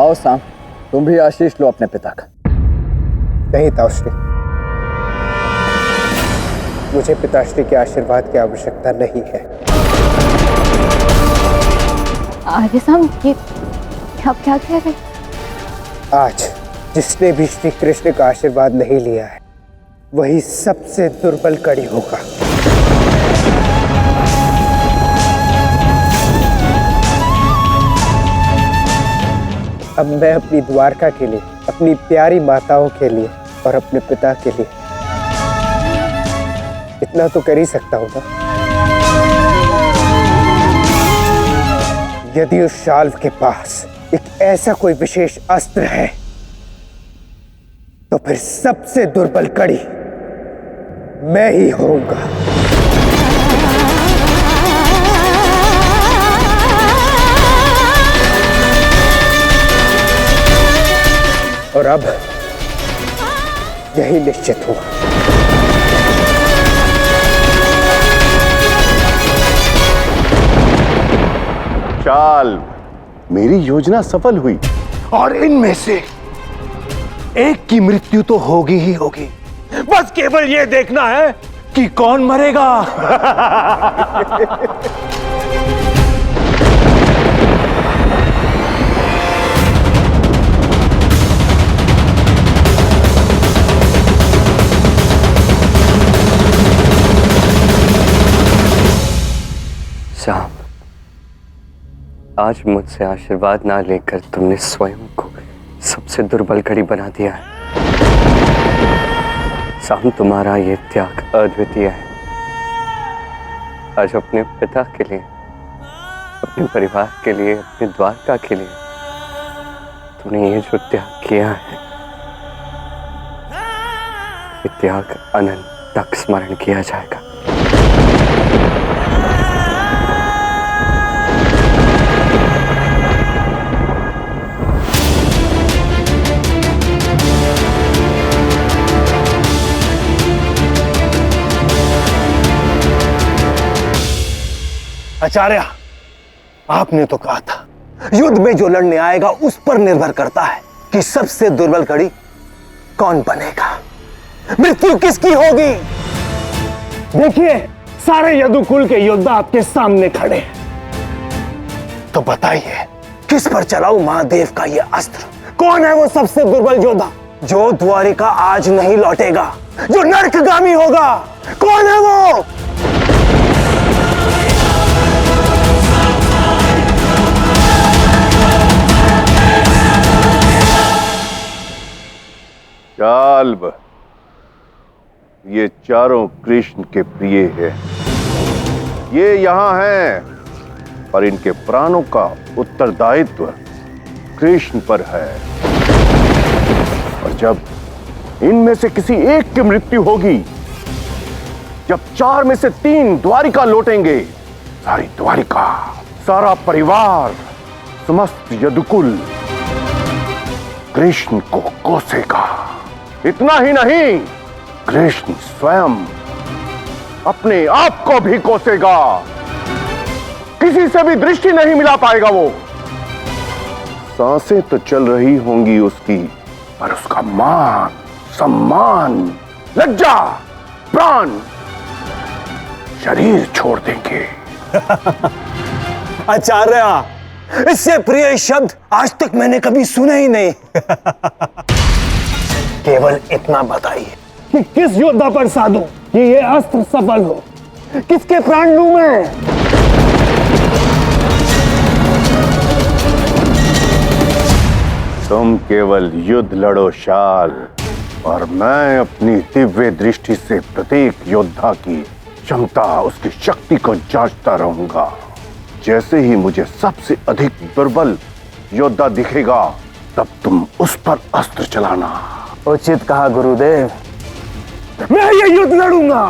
आओ साम, तुम भी आशीष लो अपने पिता का। नहीं ताऊश्री, मुझे पिताश्री के आशीर्वाद की आवश्यकता नहीं है। आर्य साम, ये आप क्या कह रहे? आज जिसने भी श्री कृष्ण का आशीर्वाद नहीं लिया है वही सबसे दुर्बल कड़ी होगा। अब मैं अपनी द्वारका के लिए, अपनी प्यारी माताओं के लिए और अपने पिता के लिए इतना तो कर ही सकता हूं ना। यदि उस शाल्व के पास एक ऐसा कोई विशेष अस्त्र है तो फिर सबसे दुर्बल कड़ी मैं ही होऊंगा। और अब यही निश्चित हुआ। चाल, मेरी योजना सफल हुई और इनमें से एक की मृत्यु तो होगी ही होगी। बस केवल ये देखना है कि कौन मरेगा। साम, आज मुझसे आशीर्वाद ना लेकर तुमने स्वयं को सबसे दुर्बल कड़ी बना दिया है। साम, तुम्हारा ये त्याग अद्वितीय है। आज अपने पिता के लिए, अपने परिवार के लिए, अपने द्वारका के लिए तुमने ये जो त्याग किया है, ये त्याग अनंत तक स्मरण किया जाएगा। आचार्य, आपने तो कहा था युद्ध में जो लड़ने आएगा उस पर निर्भर करता है कि सबसे दुर्बल कड़ी कौन बनेगा, मृत्यु किसकी होगी। देखिए, सारे यदुकुल के योद्धा आपके सामने खड़े हैं। तो बताइए, किस पर चलाऊं महादेव का ये अस्त्र? कौन है वो सबसे दुर्बल योद्धा जो द्वारिका आज नहीं लौटेगा, जो नरकगामी होगा? कौन है वो? चाल्ब, ये चारों कृष्ण के प्रिय हैं। ये यहाँ हैं, पर इनके प्राणों का उत्तरदायित्व कृष्ण पर है। और जब इनमें से किसी एक की मृत्यु होगी, जब 4 में से 3 द्वारिका लौटेंगे, सारी द्वारिका, सारा परिवार, समस्त यदुकुल कृष्ण को कोसेगा। इतना ही नहीं, कृष्ण स्वयं अपने आप को भी कोसेगा। किसी से भी दृष्टि नहीं मिला पाएगा वो। सांसें तो चल रही होंगी उसकी, पर उसका मान, सम्मान, लज्जा, प्राण, शरीर छोड़ देंगे। आचार्य, इससे प्रिय शब्द आज तक मैंने कभी सुने ही नहीं। केवल इतना बताइए कि किस योद्धा पर साधूं कि ये अस्त्र सफल हो, किसके प्राण लूं मैं? तुम केवल युद्ध लड़ो शाल, और मैं अपनी दिव्य दृष्टि से प्रत्येक योद्धा की क्षमता, उसकी शक्ति को जांचता रहूंगा। जैसे ही मुझे सबसे अधिक दुर्बल योद्धा दिखेगा, तब तुम उस पर अस्त्र चलाना। उचित कहा गुरुदेव। मैं ये युद्ध लड़ूंगा,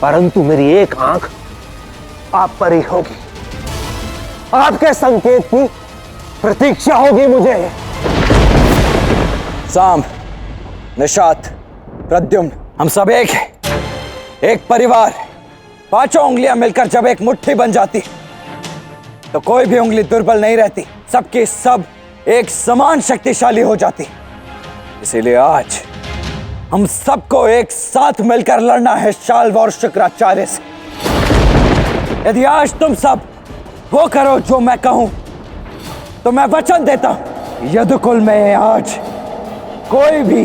परंतु मेरी एक आंख आप पर ही होगी। आपके संकेत की प्रतीक्षा होगी मुझे। साम, निषाद, प्रद्युम्न, हम सब एक हैं, एक परिवार है। 5 उंगलियां मिलकर जब एक मुट्ठी बन जाती तो कोई भी उंगली दुर्बल नहीं रहती, सब के सब एक समान शक्तिशाली हो जाती। इसीलिए आज हम सबको एक साथ मिलकर लड़ना है शाल्व और शुक्राचार्य से। यदि आज तुम सब वो करो जो मैं कहूं तो मैं वचन देता हूं यदुकुल में आज कोई भी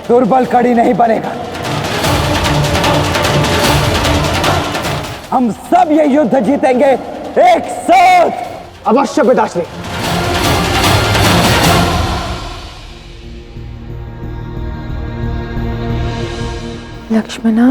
दुर्बल कड़ी नहीं बनेगा। हम सब ये युद्ध जीतेंगे एक साथ। अवश्य पिताश्री। लक्ष्मणा,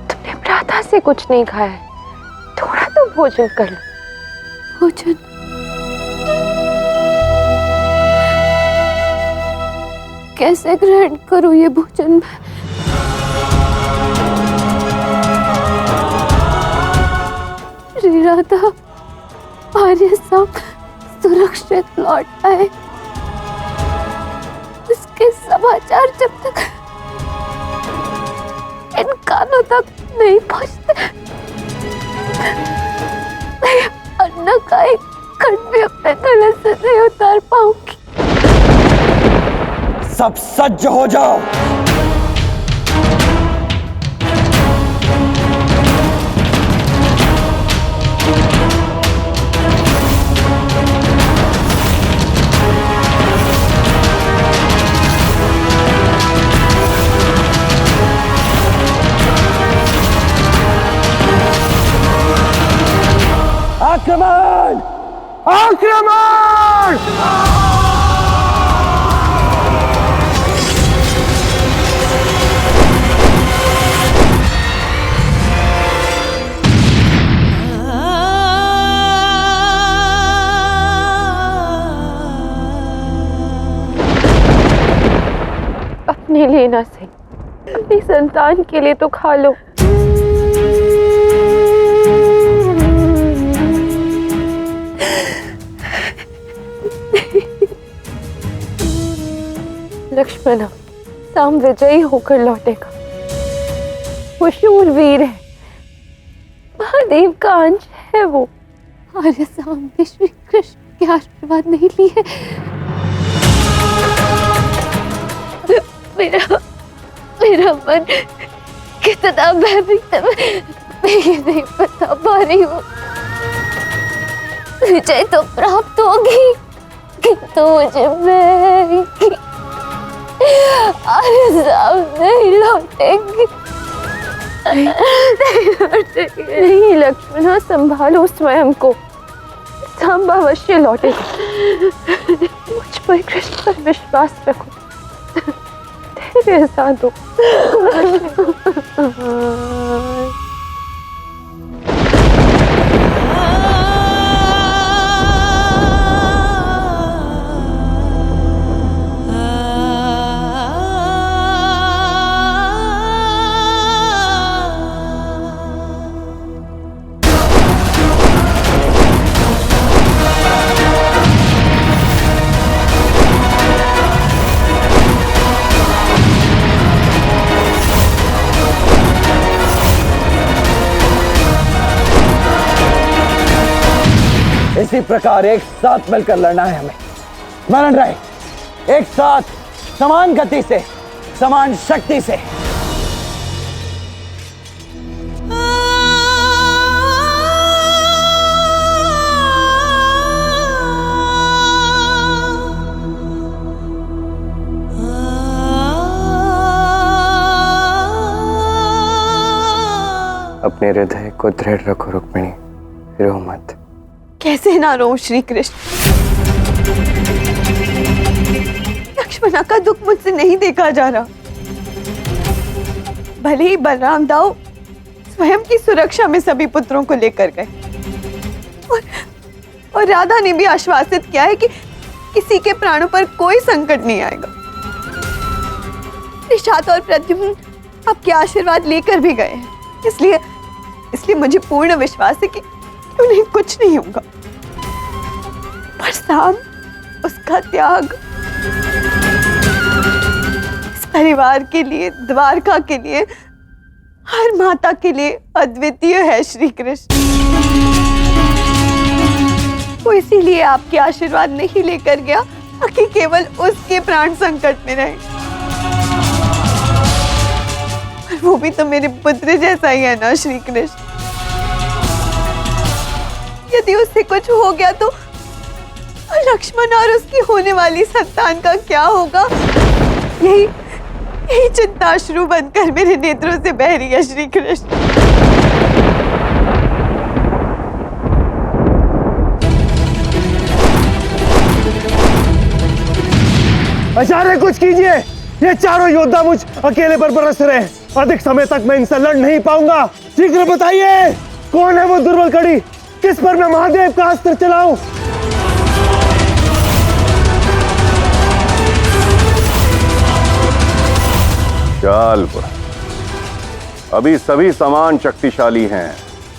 तुमने प्रातः से कुछ नहीं खाया है, थोड़ा तो भोजन कर लो। भोजन? कैसे ग्रहण करूं ये भोजन? श्री राधा आर्य सब सुरक्षित लौट आए, इसके समाचार जब तक इन कानों तक नहीं पहुंचते, मैं अन्न का एक कण भी अपने गले से नहीं उतार पाऊंगी। सब सज्ज हो जाओ। आक्रमण! आक्रमण! अपने लिए ना सही, अपनी संतान के लिए तो खा लो। लक्ष्मणा, साम विजयी होकर लौटेगा। वो शूरवीर है, महादेव का अंश है वो। आर्य साम ने श्री कृष्ण के आशीर्वाद नहीं लिए। मेरा मन कितना भयभीत है, मैं ये नहीं बता पा रही हूँ। विजय तो प्राप्त होगी, किंतु मुझे आर्य साम नहीं लौटेंगे। नहीं लक्ष्मणा, संभालो स्वयं को, सांबा अवश्य लौटेगा। मुझ पर कृष्ण पर विश्वास रखो, धैर्य साधो। इसी प्रकार एक साथ मिलकर लड़ना है हमें। स्मरण रहे, एक साथ, समान गति से, समान शक्ति से। अपने हृदय को दृढ़ रखो रुक्मिणी, रो मत। कैसे ना रो श्री कृष्ण, लक्ष्मणा का दुख मुझसे नहीं देखा जा रहा। भले ही बलराम दाऊ स्वयं की सुरक्षा में सभी पुत्रों को लेकर गए और राधा ने भी आश्वासित किया है कि किसी के प्राणों पर कोई संकट नहीं आएगा। निषाद और प्रद्युम्न आपके आशीर्वाद लेकर भी गए हैं, इसलिए मुझे पूर्ण विश्वास है कि उन्हें कुछ नहीं होगा। पर साम उसका त्याग इस परिवार के लिए, द्वारका के लिए, हर माता के लिए अद्वितीय है श्री कृष्ण। वो इसीलिए आपके आशीर्वाद नहीं लेकर गया ताकि केवल उसके प्राण संकट में रहे। और वो भी तो मेरे पुत्र जैसा ही है ना श्री कृष्ण। यदि उससे कुछ हो गया तो लक्ष्मण और उसकी होने वाली संतान का क्या होगा? यही चिंताश्रु बनकर मेरे नेत्रों से बह रही है श्री कृष्ण। आचार्य कुछ कीजिए, ये चारों योद्धा मुझ अकेले पर बरस रहे हैं। अधिक समय तक मैं इनसे लड़ नहीं पाऊंगा। शीघ्र बताइए, कौन है वो दुर्बल कड़ी? किस पर मैं महादेव का अस्त्र चलाऊं? चाल अभी सभी समान शक्तिशाली हैं।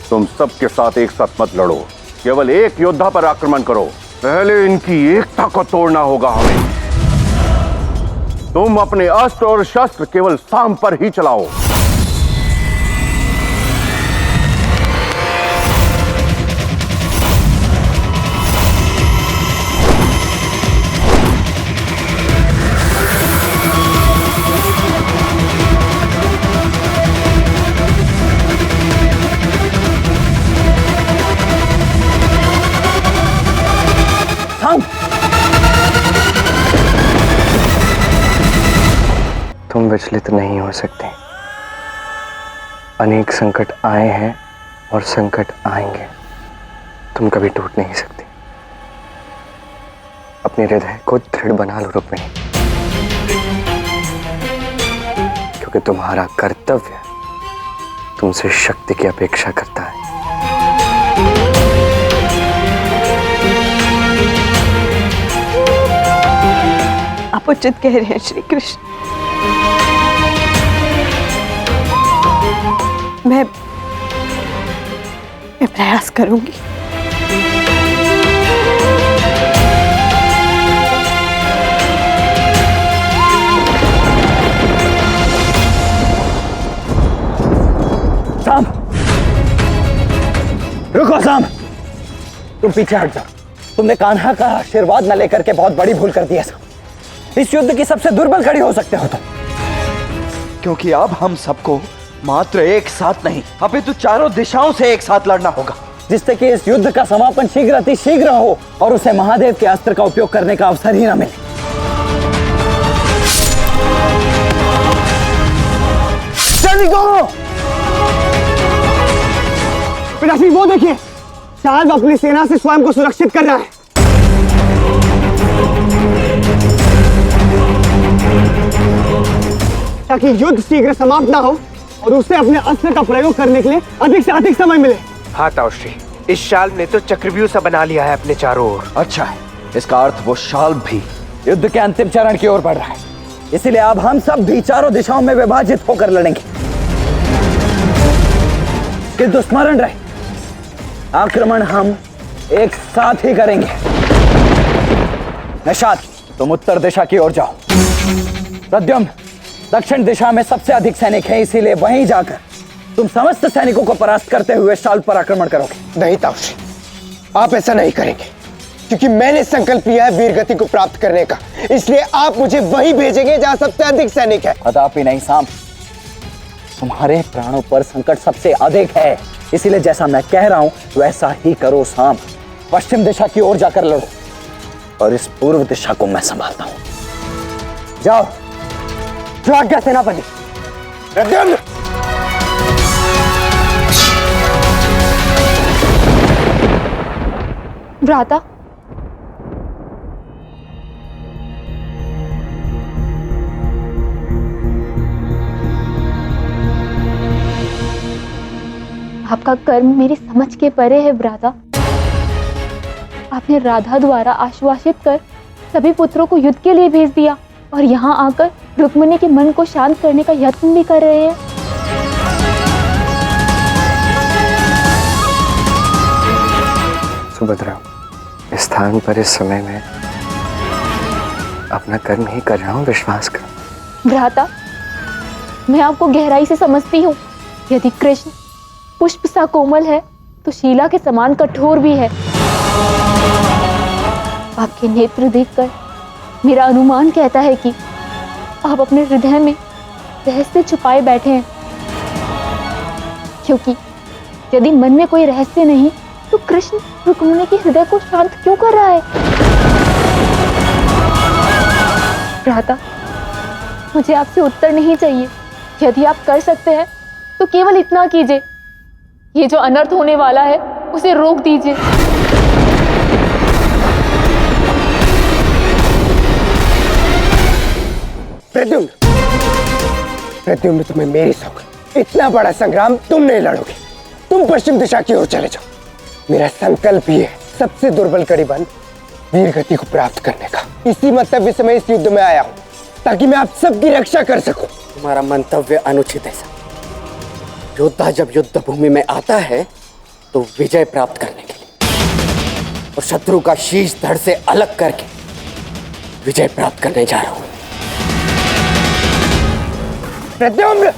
तुम सबके साथ एक साथ मत लड़ो, केवल एक योद्धा पर आक्रमण करो। पहले इनकी एकता को तोड़ना होगा हमें। तुम अपने अस्त्र और शस्त्र केवल साम पर ही चलाओ। तुम विचलित नहीं हो सकते। अनेक संकट आए हैं और संकट आएंगे, तुम कभी टूट नहीं सकती। अपने हृदय को दृढ़ बना लो रुक्मिणी, क्योंकि तुम्हारा कर्तव्य तुमसे शक्ति की अपेक्षा करता है। आप उचित कह रहे हैं श्री कृष्ण। मैं प्रयास करूंगी। साम, रुको साम, तुम पीछे हट जाओ। तुमने कान्हा का आशीर्वाद न लेकर के बहुत बड़ी भूल कर दी है साम। इस युद्ध की सबसे दुर्बल कड़ी हो सकते हो तुम, क्योंकि अब हम सबको मात्र एक साथ नहीं अपितु चारों दिशाओं से एक साथ लड़ना होगा, जिससे कि इस युद्ध का समापन शीघ्र अति शीघ्र हो और उसे महादेव के अस्त्र का उपयोग करने का अवसर ही न मिले। सैनिकों, पिताश्री वो देखिए, शायद अपनी सेना से स्वयं को सुरक्षित कर रहा है। ताकि युद्ध शीघ्र समाप्त ना हो और उसे अपने अस्त्र का प्रयोग करने के लिए अधिक से अधिक समय मिले। हाँ ताऊश्री, इस शाल ने तो चक्रव्यूह सा बना लिया है अपने चारों ओर। अच्छा है, इसका अर्थ वो शाल भी युद्ध के अंतिम चरण की ओर बढ़ रहा है। इसीलिए अब हम सब भी चारों दिशाओं में विभाजित होकर लड़ेंगे। किंतु स्मरण रहे, आक्रमण हम एक साथ ही करेंगे। निषाद, तुम उत्तर दिशा की ओर जाओ। प्रद्युम्न, दक्षिण दिशा में सबसे अधिक सैनिक हैं, इसीलिए वहीं जाकर तुम समस्त सैनिकों को परास्त करते हुए शाल पर आक्रमण करोगे। नहीं ताऊश्री, आप ऐसा नहीं करेंगे, क्योंकि मैंने संकल्प लिया है वीर गति को प्राप्त करने का। इसलिए आप मुझे वहीं भेजेंगे जहां सबसे अधिक सैनिक है। कदापि नहीं साम, तुम्हारे प्राणों पर संकट सबसे अधिक है, इसीलिए जैसा मैं कह रहा हूं वैसा ही करो साम। पश्चिम दिशा की ओर जाकर लड़ो और इस पूर्व दिशा को मैं संभालता हूं। जाओ। जो आज्ञा सेनापति। प्रद्युम्न, भ्राता, आपका कर्म मेरी समझ के परे है भ्राता। आपने राधा द्वारा आश्वासित कर सभी पुत्रों को युद्ध के लिए भेज दिया और यहाँ आकर रुक्मिणी के मन को शांत करने का यत्न भी कर रहे हैं। सुभद्रा, इस स्थान पर इस समय में अपना कर्म ही कर रहा हूँ, विश्वास कर। भ्राता, मैं आपको गहराई से समझती हूँ। यदि कृष्ण पुष्प सा कोमल है तो शीला के समान कठोर भी है। आपके नेत्र देखकर मेरा अनुमान कहता है कि आप अपने हृदय में रहस्य छुपाए बैठे हैं, क्योंकि यदि मन में कोई रहस्य नहीं तो कृष्ण रुक्मिणी के हृदय को शांत क्यों कर रहा है? भ्राता, मुझे आपसे उत्तर नहीं चाहिए। यदि आप कर सकते हैं तो केवल इतना कीजिए, ये जो अनर्थ होने वाला है उसे रोक दीजिए। प्रद्युम्न, प्रद्युम्न, तुम्हें मेरी सौगंध, इतना बड़ा संग्राम तुम नहीं लड़ोगे। तुम पश्चिम दिशा की ओर चले जाओ। मेरा संकल्प ही है सबसे दुर्बल कड़ी बन वीर गति को प्राप्त करने का। इसी मंतव्य से मैं इस युद्ध में आया हूँ, ताकि मैं आप सबकी रक्षा कर सकूं। तुम्हारा मंतव्य अनुचित है सर। योद्धा जब युद्ध भूमि में आता है तो विजय प्राप्त करने के लिए, और शत्रु का शीश धड़ से अलग करके विजय प्राप्त करने जा रहा हूं। प्रद्युम्न,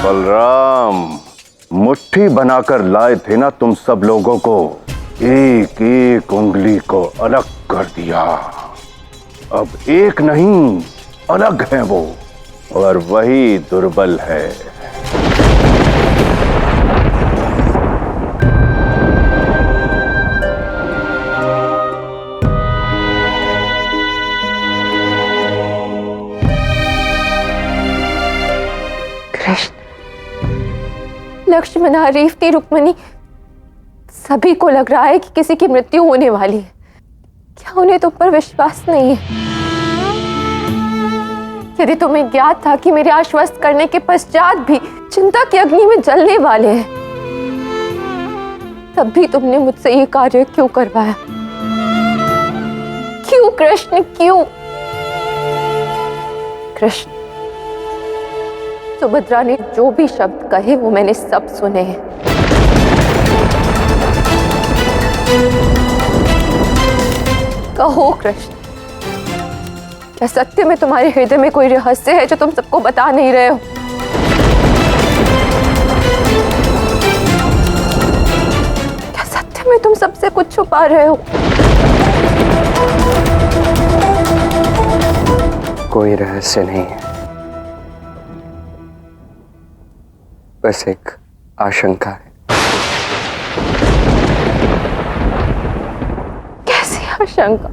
बलराम, मुट्ठी बनाकर लाए थे ना तुम सब लोगों को, एक एक उंगली को अलग कर दिया। अब एक नहीं, अलग है वो, और वही दुर्बल है। लक्ष्मण, रेवती, रुक्मिणी, सभी को लग रहा है कि किसी की मृत्यु होने वाली है। क्या उन्हें तुम पर विश्वास नहीं है? यदि तुम्हें ज्ञात था कि मेरे आश्वस्त करने के पश्चात भी चिंता की अग्नि में जलने वाले हैं, तब भी तुमने मुझसे ये कार्य क्यों करवाया? क्यों कृष्ण, क्यों? कृष्ण, सुभद्रा ने जो भी शब्द कहे वो मैंने सब सुने हैं। कहो कृष्ण, क्या सत्य में तुम्हारे हृदय में कोई रहस्य है जो तुम सबको बता नहीं रहे हो? क्या सत्य में तुम सबसे कुछ छुपा रहे हो? कोई रहस्य नहीं है, बस एक आशंका है। कैसी आशंका?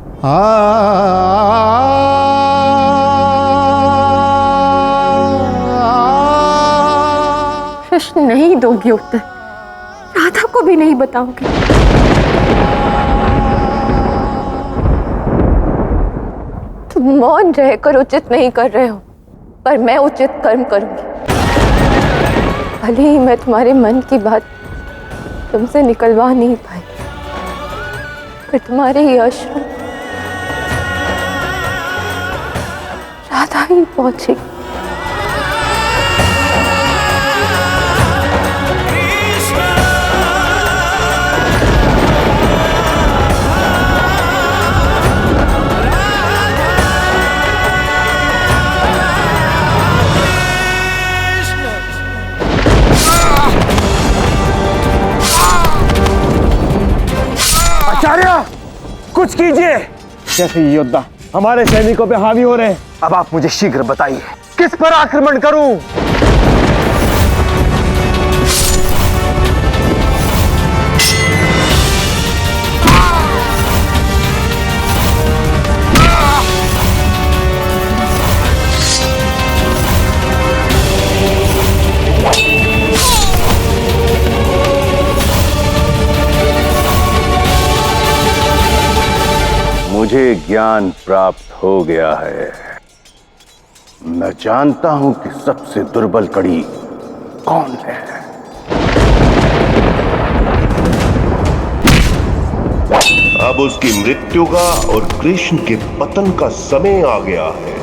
कृष्ण, नहीं दोगी उत्तर? राधा को भी नहीं बताओगे? तुम मौन रहकर उचित नहीं कर रहे हो, पर मैं उचित कर्म करूंगी। भले ही मैं तुम्हारे मन की बात तुमसे निकलवा नहीं पाई, पर तुम्हारे ही अश्रु राधा ही पहुंचेगी। आचार्य, कुछ कीजिए। कैसे ये योद्धा हमारे सैनिकों पे हावी हो रहे हैं? अब आप मुझे शीघ्र बताइए, किस पर आक्रमण करूं? मुझे ज्ञान प्राप्त हो गया है। मैं जानता हूं कि सबसे दुर्बल कड़ी कौन है। अब उसकी मृत्यु का और कृष्ण के पतन का समय आ गया है।